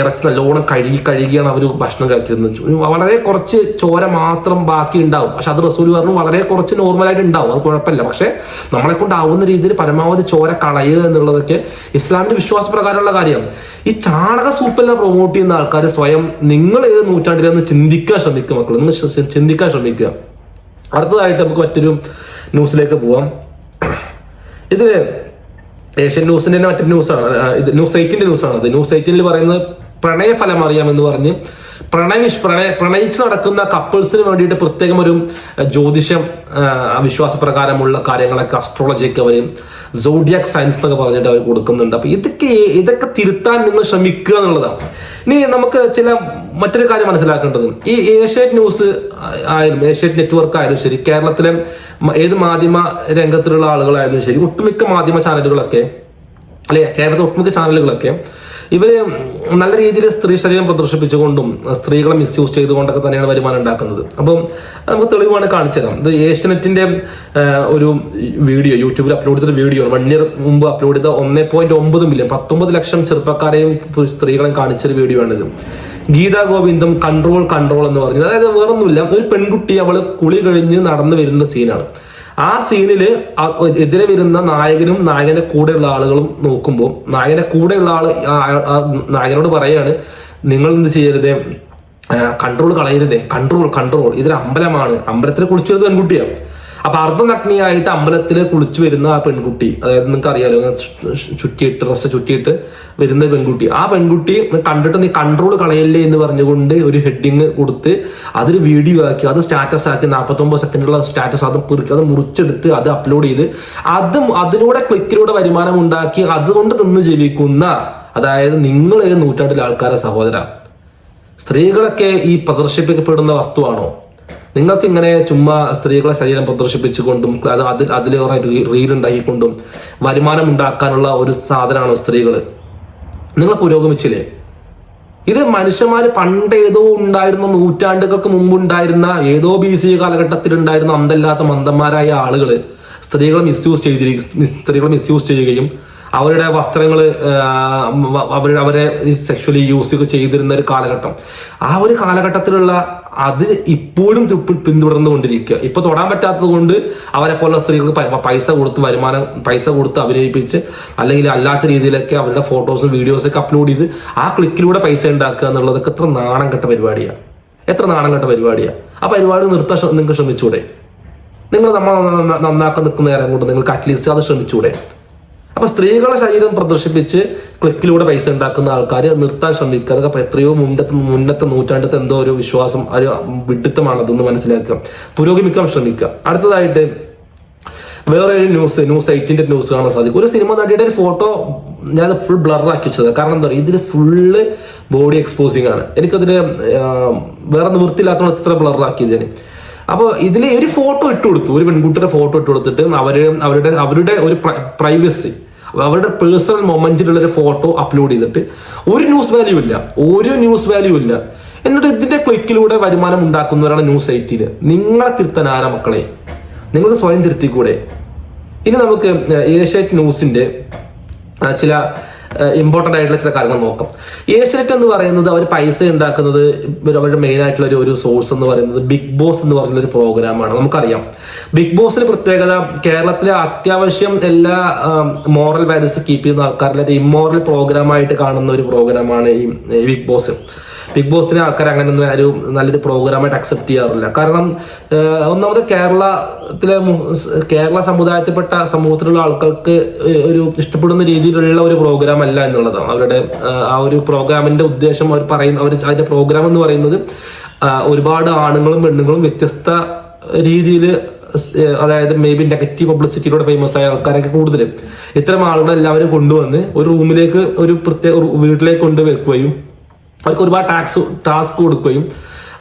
ഇറച്ചി നല്ലോണം കഴുകിയാണ് അവർ ഭക്ഷണം കഴിക്കുന്നത്. വളരെ കുറച്ച് ചോര മാത്രം ബാക്കി ഉണ്ടാവും, പക്ഷെ അത് റസൂൽ പറഞ്ഞു വളരെ കുറച്ച് നോർമലായിട്ട് ഉണ്ടാവും, അത് കുഴപ്പമില്ല. പക്ഷെ നമ്മളെ കൊണ്ടാവുന്ന രീതിയിൽ പരമാവധി ചോര കളയുക എന്നുള്ളതൊക്കെ ഇസ്ലാമിന്റെ വിശ്വാസപ്രകാരമുള്ള കാര്യമാണ്. ഈ ചാണക സൂപ്പെല്ലാം പ്രൊമോട്ട് ചെയ്യുന്ന ആൾക്കാർ സ്വയം നിങ്ങൾ ഏത് നൂറ്റാണ്ടിലെന്ന് ചിന്തിക്കാൻ ശ്രമിക്കുക, മക്കൾ നിങ്ങൾ ചിന്തിക്കാൻ ശ്രമിക്കുക. അടുത്തതായിട്ട് നമുക്ക് മറ്റൊരു ന്യൂസിലേക്ക് പോവാം. ഇതില് ഏഷ്യൻ ന്യൂസിന്റെ തന്നെ മറ്റൊരു ന്യൂസാണ്, ഇത് ന്യൂസ് 18 ന്യൂസാണ്. അത് ന്യൂസ് 18 പറയുന്നത് പ്രണയഫലം അറിയാമെന്ന് പറഞ്ഞ് പ്രണയിച്ച് നടക്കുന്ന കപ്പിൾസിന് വേണ്ടിയിട്ട് പ്രത്യേകം ഒരു ജ്യോതിഷം വിശ്വാസപ്രകാരമുള്ള കാര്യങ്ങളൊക്കെ അസ്ട്രോളജിയൊക്കെ അവർ സോഡിയാക് സയൻസ് എന്നൊക്കെ പറഞ്ഞിട്ട് അവർ കൊടുക്കുന്നുണ്ട്. അപ്പൊ ഇതൊക്കെ തിരുത്താൻ നിങ്ങൾ ശ്രമിക്കുക എന്നുള്ളതാണ്. ഇനി നമുക്ക് മറ്റൊരു കാര്യം മനസ്സിലാക്കേണ്ടത്, ഈ ഏഷ്യാനെറ്റ് ന്യൂസ് ആയാലും ഏഷ്യാനെറ്റ് നെറ്റ്വർക്ക് ആയാലും ശരി, കേരളത്തിലെ ഏത് മാധ്യമ രംഗത്തിലുള്ള ആളുകളായാലും ശരി, ഒട്ടുമിക്ക മാധ്യമ ചാനലുകളൊക്കെ കേരളത്തിലെ ഒട്ടുമിക്ക ചാനലുകളൊക്കെ ഇവര് നല്ല രീതിയിൽ സ്ത്രീ ശരീരം പ്രദർശിപ്പിച്ചുകൊണ്ടും സ്ത്രീകളെ മിസ്യൂസ് ചെയ്തുകൊണ്ടൊക്കെ തന്നെയാണ് വരുമാനം ഉണ്ടാക്കുന്നത്. അപ്പം നമുക്ക് തെളിവാണ് കാണിച്ചു തരാം. ഇത് ഏഷ്യാനെറ്റിന്റെ ഒരു വീഡിയോ യൂട്യൂബിൽ അപ്ലോഡ് ചെയ്ത വീഡിയോ 1 ഇയർ മുമ്പ് അപ്ലോഡ് ചെയ്ത 1.9 മില്യൺ 19 ലക്ഷം ചെറുപ്പക്കാരെയും സ്ത്രീകളെയും കാണിച്ചൊരു വീഡിയോ ആണിത്. ഗീതാ ഗോവിന്ദം കൺട്രോൾ എന്ന് പറഞ്ഞത്. അതായത് വേറൊന്നുമില്ല, ഒരു പെൺകുട്ടി അവള് കുളി കഴിഞ്ഞ് നടന്നു വരുന്ന സീനാണ്. ആ സീനില് എതിരെ വരുന്ന നായകനും നായകന്റെ കൂടെയുള്ള ആളുകളും നോക്കുമ്പോൾ നായകന്റെ കൂടെയുള്ള നായകനോട് പറയാണ്, നിങ്ങൾ എന്ത് ചെയ്യരുതേ, കൺട്രോൾ കളയരുതേ, കൺട്രോൾ ഇതൊരു അമ്പലമാണ്, അമ്പലത്തിൽ കുളിച്ചു വരുന്ന പെൺകുട്ടിയാണ്. അപ്പൊ അർദ്ധനഗ്നിയായിട്ട് അമ്പലത്തിൽ കുളിച്ചു വരുന്ന ആ പെൺകുട്ടി, അതായത് നിങ്ങൾക്ക് അറിയാലോ, ഡ്രസ്സ് ചുറ്റിയിട്ട് വരുന്ന പെൺകുട്ടി, ആ പെൺകുട്ടി കണ്ടിട്ട് നീ കൺട്രോൾ കളയല്ലേ എന്ന് പറഞ്ഞുകൊണ്ട് ഒരു ഹെഡിങ് കൊടുത്ത് അതൊരു വീഡിയോ ആക്കി, അത് സ്റ്റാറ്റസ് ആക്കി, 49 സെക്കൻഡുള്ള സ്റ്റാറ്റസ്, അത് മുറിച്ചെടുത്ത് അത് അപ്ലോഡ് ചെയ്ത് അതിലൂടെ ക്ലിക്കിലൂടെ വരുമാനം ഉണ്ടാക്കി അതുകൊണ്ട് നിന്ന് ജീവിക്കുന്ന, അതായത് നിങ്ങൾ ഏത് നൂറ്റാണ്ടിലെ ആൾക്കാരെ സഹോദര, സ്ത്രീകളൊക്കെ ഈ പ്രദർശിപ്പിക്കപ്പെടുന്ന വസ്തുവാണോ? നിങ്ങൾക്ക് ഇങ്ങനെ ചുമ്മാ സ്ത്രീകളെ ശരീരം പ്രദർശിപ്പിച്ചുകൊണ്ടും അതിലേറെ റീൽ ഉണ്ടാക്കിക്കൊണ്ടും വരുമാനം ഉണ്ടാക്കാനുള്ള ഒരു സാധനമാണോ സ്ത്രീകൾ? നിങ്ങൾ പുരോഗമിച്ചില്ലേ? ഇത് മനുഷ്യന്മാര് പണ്ടേതോ ഉണ്ടായിരുന്ന, നൂറ്റാണ്ടുകൾക്ക് മുമ്പുണ്ടായിരുന്ന, ഏതോ BC കാലഘട്ടത്തിൽ ഉണ്ടായിരുന്ന അന്തല്ലാത്ത മന്ദന്മാരായ ആളുകൾ സ്ത്രീകളെ മിസ്യൂസ് ചെയ്യുകയും അവരുടെ വസ്ത്രങ്ങൾ അവരെ സെക്ഷലി യൂസ് ചെയ്തിരുന്ന ഒരു കാലഘട്ടം, ആ ഒരു കാലഘട്ടത്തിലുള്ള അത് ഇപ്പോഴും പിന്തുടർന്നുകൊണ്ടിരിക്കുക. ഇപ്പൊ തൊടാൻ പറ്റാത്തത് കൊണ്ട് അവരെ പോലുള്ള സ്ത്രീകൾക്ക് പൈസ കൊടുത്ത് അഭിനയിപ്പിച്ച് അല്ലെങ്കിൽ അല്ലാത്ത രീതിയിലൊക്കെ അവരുടെ ഫോട്ടോസും വീഡിയോസൊക്കെ അപ്ലോഡ് ചെയ്ത് ആ ക്ലിക്കിലൂടെ പൈസ ഉണ്ടാക്കുക എന്നുള്ളതൊക്കെ എത്ര നാണം കെട്ട പരിപാടിയാണ്. ആ പരിപാടി നിർത്താൻ നിങ്ങൾക്ക് ശ്രമിച്ചൂടെ? നിങ്ങൾ നന്നാക്കാൻ നിൽക്കുന്ന നേരം കൊണ്ട് നിങ്ങൾക്ക് അറ്റ്ലീസ്റ്റ് അത് ശ്രമിച്ചൂടെ? അപ്പൊ സ്ത്രീകളെ ശരീരം പ്രദർശിപ്പിച്ച് ക്ലിക്കിലൂടെ പൈസ ഉണ്ടാക്കുന്ന ആൾക്കാർ നിർത്താൻ ശ്രമിക്കുക. അതൊക്കെ എത്രയോ മുന്നത്തെ നൂറ്റാണ്ടത്തെ എന്തോ ഒരു വിശ്വാസം, ഒരു വിഡിത്തമാണ്, അതൊന്ന് മനസ്സിലാക്കുക, പുരോഗമിക്കാൻ ശ്രമിക്കുക. അടുത്തതായിട്ട് വേറെ ഒരു ന്യൂസ് 8ന്റെ ന്യൂസ് കാണാൻ സാധിക്കും. ഒരു സിനിമ നടിയുടെ ഒരു ഫോട്ടോ ഞാൻ ഫുൾ ബ്ലറാക്കി വെച്ചത്. കാരണം എന്താ പറയുക, ഇതിൽ ഫുള്ള് ബോഡി എക്സ്പോസിങ് ആണ്. എനിക്കതിന് വേറെ നിവൃത്തിയില്ലാത്തതുകൊണ്ട് ഇത്ര ബ്ലറാക്കിയതിന്. അപ്പോൾ ഇതിൽ ഒരു ഫോട്ടോ ഇട്ട് കൊടുത്തു, ഒരു പെൺകുട്ടിയുടെ ഫോട്ടോ ഇട്ട് കൊടുത്തിട്ട് അവരുടെ ഒരു പ്രൈവസി, അവരുടെ പേഴ്സണൽ മൊമെന്റിലുള്ള ഒരു ഫോട്ടോ അപ്ലോഡ് ചെയ്തിട്ട് ഒരു ന്യൂസ് വാല്യൂ ഇല്ല. എന്നിട്ട് ഇതിന്റെ ക്ലിക്കിലൂടെ വരുമാനം ഉണ്ടാക്കുന്നവരാണ് ന്യൂസ് 8. നിങ്ങളെ തിരുത്താൻ ആരാ മക്കളെ? നിങ്ങൾക്ക് സ്വയം തിരുത്തിക്കൂടെ? ഇനി നമുക്ക് ഏഷ്യാനെറ്റ് ന്യൂസിന്റെ ചില ഇമ്പോർട്ടൻ്റ് ആയിട്ടുള്ള ചില കാര്യങ്ങൾ നോക്കാം. ഏഷ്യാനെറ്റ് എന്ന് പറയുന്നത് അവർ പൈസ ഉണ്ടാക്കുന്നത്, അവരുടെ മെയിൻ ആയിട്ടുള്ള ഒരു സോഴ്സ് എന്ന് പറയുന്നത് ബിഗ് ബോസ് എന്ന് പറഞ്ഞ ഒരു പ്രോഗ്രാമാണ്. നമുക്കറിയാം ബിഗ് ബോസിന് പ്രത്യേകത, കേരളത്തിലെ അത്യാവശ്യം എല്ലാ മോറൽ വാല്യൂസ് കീപ്പ് ചെയ്യുന്ന ആൾക്കാരുടെ ഇമ്മോറൽ പ്രോഗ്രാമായിട്ട് കാണുന്ന ഒരു പ്രോഗ്രാമാണ് ഈ ബിഗ് ബോസ്. ബിഗ് ബോസിനെ ആൾക്കാർ അങ്ങനെ ഒന്നും ഒരു നല്ലൊരു പ്രോഗ്രാമായിട്ട് അക്സെപ്റ്റ് ചെയ്യാറില്ല. കാരണം ഒന്നാമത് കേരള സമൂഹത്തിലുള്ള ആൾക്കാർക്ക് ഒരു ഇഷ്ടപ്പെടുന്ന രീതിയിലുള്ള ഒരു പ്രോഗ്രാം അല്ല എന്നുള്ളതാണ് അവരുടെ ആ ഒരു പ്രോഗ്രാമിന്റെ ഉദ്ദേശം. അതിന്റെ പ്രോഗ്രാം എന്ന് പറയുന്നത് ഒരുപാട് ആണുങ്ങളും പെണ്ണുങ്ങളും വ്യത്യസ്ത രീതിയിൽ, അതായത് മേ ബി നെഗറ്റീവ് പബ്ലിസിറ്റിയിലൂടെ ഫേമസ് ആയ ആൾക്കാരൊക്കെ കൂടുതൽ ഇത്തരം ആളുകളെ എല്ലാവരും കൊണ്ടുവന്ന് ഒരു റൂമിലേക്ക്, ഒരു പ്രത്യേക വീട്ടിലേക്ക് കൊണ്ടുവെക്കുകയും അവർക്ക് ഒരുപാട് ടാസ്ക് കൊടുക്കുകയും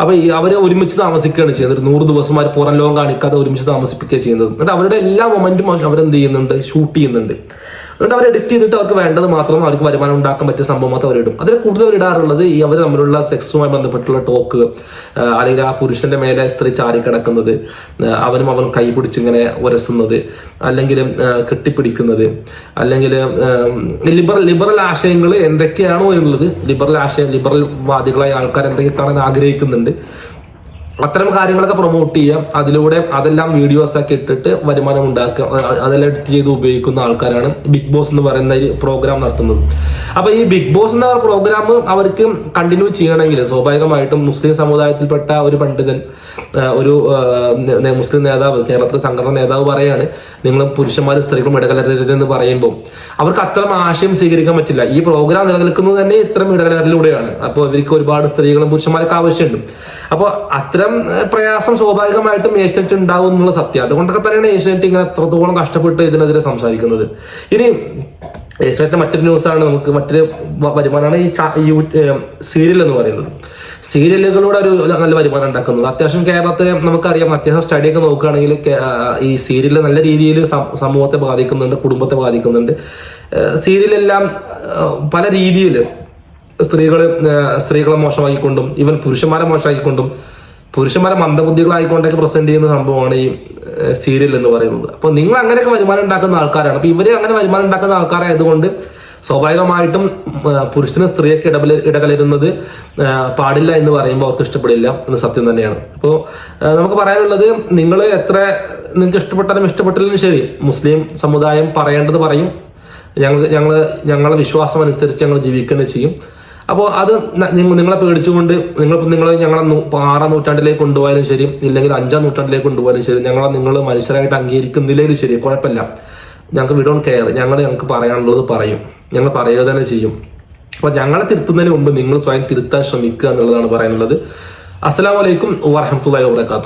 അപ്പൊ അവരെ ഒരുമിച്ച് താമസിക്കുകയാണ് ചെയ്യുന്നത്. 100 ദിവസം അവർ പുറം ലോകം കാണിക്കാതെ ഒരുമിച്ച് താമസിപ്പിക്കുക ചെയ്യുന്നത്. എന്നിട്ട് അവരുടെ എല്ലാ മൊമെന്റും അവരെന്ത് ചെയ്യുന്നുണ്ട്, ഷൂട്ട് ചെയ്യുന്നുണ്ട്. എന്നിട്ട് അവർ എഡിറ്റ് ചെയ്തിട്ട് അവർക്ക് വേണ്ടത് മാത്രം, അവർക്ക് വരുമാനം ഉണ്ടാക്കാൻ പറ്റിയ സംഭവം മാത്രം അവരിടും. അതിൽ കൂടുതൽ ഇടാറുള്ളത് ഈ അവർ തമ്മിലുള്ള സെക്സുമായി ബന്ധപ്പെട്ടുള്ള ടോക്ക്, അല്ലെങ്കിൽ ആ പുരുഷന്റെ മേലെ സ്ത്രീ ചാരിക്കിടക്കുന്നത്, അവനും കൈ പിടിച്ചിങ്ങനെ ഉരസുന്നത്, അല്ലെങ്കിൽ കെട്ടിപ്പിടിക്കുന്നത്, അല്ലെങ്കിൽ ലിബറൽ ആശയങ്ങൾ എന്തൊക്കെയാണോ എന്നുള്ളത്, ലിബറൽ വാദികളായ ആൾക്കാർ എന്തൊക്കെ കാണാൻ ആഗ്രഹിക്കുന്നുണ്ട്, അത്തരം കാര്യങ്ങളൊക്കെ പ്രൊമോട്ട് ചെയ്യാം. അതിലൂടെ അതെല്ലാം വീഡിയോസ് ആക്കി ഇട്ടിട്ട് വരുമാനം ഉണ്ടാക്കുക, അതെല്ലാം എഡിറ്റ് ചെയ്ത് ഉപയോഗിക്കുന്ന ആൾക്കാരാണ് ബിഗ് ബോസ് എന്ന് പറയുന്ന ഒരു പ്രോഗ്രാം നടത്തുന്നത്. അപ്പൊ ഈ ബിഗ് ബോസ് എന്ന പ്രോഗ്രാം അവർക്ക് കണ്ടിന്യൂ ചെയ്യണമെങ്കിൽ സ്വാഭാവികമായിട്ടും മുസ്ലിം സമുദായത്തിൽപ്പെട്ട ഒരു പണ്ഡിതൻ, ഒരു മുസ്ലിം നേതാവ്, കേരളത്തിലെ സംഘടന നേതാവ് പറയാണ്, നിങ്ങൾ പുരുഷന്മാരും സ്ത്രീകളും ഇടകലരരുതെന്ന് പറയുമ്പോൾ അവർക്ക് അത്തരം ആശയം സ്വീകരിക്കാൻ പറ്റില്ല. ഈ പ്രോഗ്രാം നിലനിൽക്കുന്നത് തന്നെ ഇത്തരം ഇടകലരിലൂടെയാണ്. അപ്പോൾ ഇവർക്ക് ഒരുപാട് സ്ത്രീകളും പുരുഷന്മാരൊക്കെ ആവശ്യമുണ്ട്. അപ്പോൾ അത്തരം പ്രയാസം സ്വാഭാവികമായിട്ടും ഏഷ്യാനെറ്റ് ഉണ്ടാവും എന്നുള്ള സത്യം. അതുകൊണ്ടൊക്കെ തന്നെയാണ് ഏഷ്യാനെറ്റ് ഇങ്ങനെ എത്രത്തോളം കഷ്ടപ്പെട്ട് ഇതിനെതിരെ സംസാരിക്കുന്നത്. ഇനി ഏഷ്യാനെറ്റ് മറ്റൊരു ന്യൂസാണ്, നമുക്ക് മറ്റൊരു വരുമാനമാണ് ഈ സീരിയൽ എന്ന് പറയുന്നത്. സീരിയലുകളോട് ഒരു നല്ല വരുമാനം ഉണ്ടാക്കുന്നത്. അത്യാവശ്യം കേരളത്തെ നമുക്കറിയാം, അത്യാവശ്യം സ്റ്റഡിയൊക്കെ നോക്കുകയാണെങ്കിൽ ഈ സീരിയൽ നല്ല രീതിയിൽ സമൂഹത്തെ ബാധിക്കുന്നുണ്ട്, കുടുംബത്തെ ബാധിക്കുന്നുണ്ട്. സീരിയലെല്ലാം പല രീതിയിൽ സ്ത്രീകളെ മോശമാക്കിക്കൊണ്ടും ഈവൻ പുരുഷന്മാരെ മോശമാക്കിക്കൊണ്ടും പുരുഷന്മാരെ മന്ദബുദ്ധികളായിക്കൊണ്ടൊക്കെ പ്രസന്റ് ചെയ്യുന്ന സംഭവമാണ് ഈ സീരിയൽ എന്ന് പറയുന്നത്. അപ്പോൾ നിങ്ങൾ അങ്ങനെയൊക്കെ വരുമാനം ഉണ്ടാക്കുന്ന ആൾക്കാരാണ്. അപ്പോൾ ഇവര് അങ്ങനെ വരുമാനം ഉണ്ടാക്കുന്ന ആൾക്കാരായതുകൊണ്ട് സ്വാഭാവികമായിട്ടും പുരുഷനും സ്ത്രീയൊക്കെ ഇടകലരുന്നത് പാടില്ല എന്ന് പറയുമ്പോൾ അവർക്ക് ഇഷ്ടപ്പെടില്ല എന്ന് സത്യം തന്നെയാണ്. അപ്പോൾ നമുക്ക് പറയാനുള്ളത്, നിങ്ങൾ എത്ര നിങ്ങൾക്ക് ഇഷ്ടപ്പെട്ടാലും ഇഷ്ടപ്പെട്ടില്ലെങ്കിലും ശരി, മുസ്ലിം സമുദായം പറയേണ്ടത് പറയും. ഞങ്ങളെ വിശ്വാസം അനുസരിച്ച് ഞങ്ങൾ ജീവിക്കുന്നത് ചെയ്യും. അപ്പോൾ അത് നിങ്ങളെ പേടിച്ചുകൊണ്ട് നിങ്ങൾ ഞങ്ങളെ 6-ാം നൂറ്റാണ്ടിലേക്ക് കൊണ്ടുപോയാലും ശരി, ഇല്ലെങ്കിൽ 5-ാം നൂറ്റാണ്ടിലേക്ക് കൊണ്ടുപോയാലും ശരി, നിങ്ങൾ മനുഷ്യരായിട്ട് അംഗീകരിക്കുന്നില്ലെങ്കിലും ശരി, കുഴപ്പമില്ല. ഞങ്ങൾക്ക് വി ഡോണ്ട് കെയർ. ഞങ്ങൾക്ക് പറയാനുള്ളത് പറയും, ഞങ്ങൾ പറയുക തന്നെ ചെയ്യും. അപ്പോൾ ഞങ്ങളെ തിരുത്തുന്നതിന് മുമ്പ് നിങ്ങൾ സ്വയം തിരുത്താൻ ശ്രമിക്കുക എന്നുള്ളതാണ് പറയാനുള്ളത്. അസ്സലാമു അലൈക്കും വറഹ്മത്തുള്ളാഹി വബറകാതുഹു.